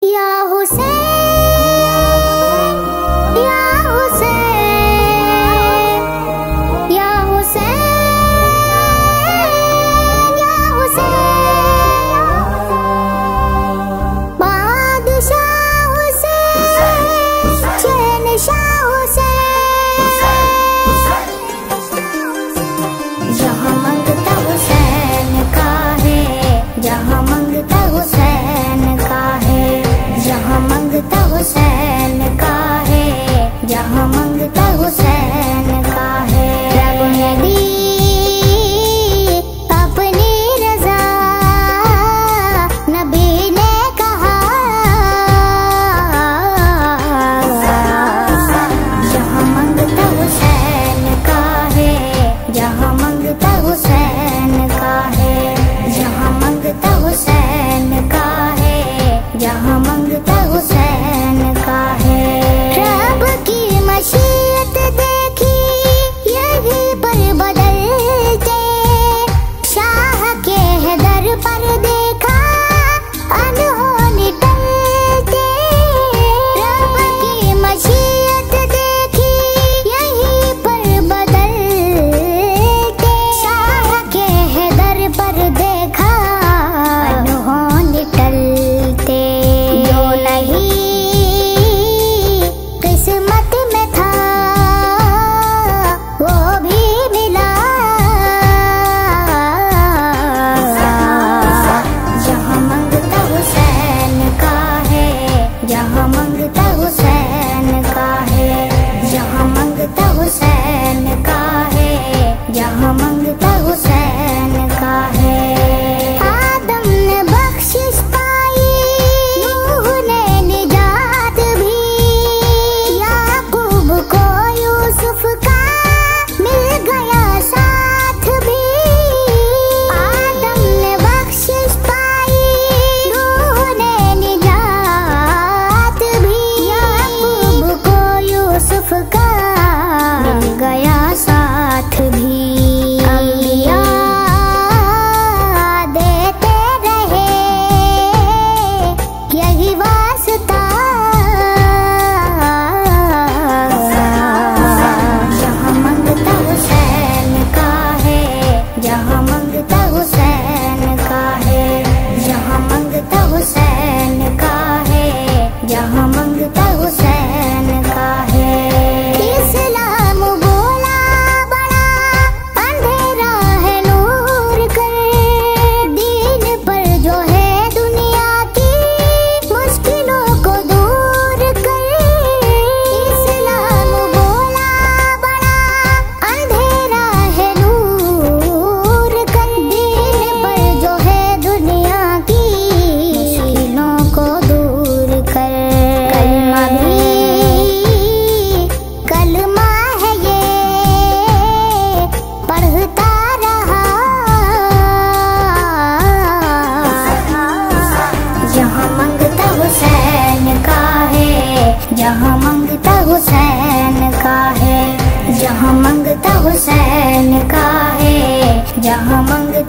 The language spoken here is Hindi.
या हुसैन या हुसैन या हुसैन या हुसैन बादशाह हुसैन शहंशाह हुसैन जहाँ मंगता हुसैन का है, जहाँ मंगता हुसैन का है, जहाँ मंगता हुसैन का है, जहाँ मंगता हुसैन का है। रब ने दी अपनी रज़ा, नबी ने कहा जहाँ मंगता हुसैन का है, जहाँ मंगता हुसैन का है, जहाँ मंगता हुसैन का है, जहाँ मंगता हुसैन का है। रब की मशीयत देखी यही पर बदलते, शाह के दर पर देखा अनहोनी टलते। रब की मशीयत देखी यही पर बदलते, शाह के दर पर देखा अनहोनी टलते। जो नहीं किस्मत में था वो भी मिला, जहाँ मंगता हुसैन का है, जहाँ मंगता हुसैन का है, जहाँ मंगता हुसैन का है, जहाँ मंगता हुसैन का है। आदम ने बख्शिश पाई, नूह ने निजात भी, याकूब को यूसुफ का मिल गया साथ भी। आदम ने बख्शिश पाई, नूह ने निजात भी, याकूब को यूसुफ का मिल गया साथ भी। अंबिया देते रहे यही वास्ता, जहाँ मंगता हुसैन का है, जहाँ मंगता हुसैन का है, जहाँ मंगता हुसैन का है, जहाँ मंगता हुसैन का है। इस्लाम बोला बड़ा अंधेरा है नूर कर, दीन पर जो है दुनिया की मुश्किलों को दूर कर। इस्लाम बोला बड़ा अंधेरा है नूर कर, दीन पर जो है दुनिया की मुश्किलों को दूर कर। कलमा भी कलमा है ये पढ़ता रहा, जहाँ मंगता हुसैन का है, जहाँ मंगता हुसैन का है, जहाँ मंगता हुसैन का है, जहाँ मंगता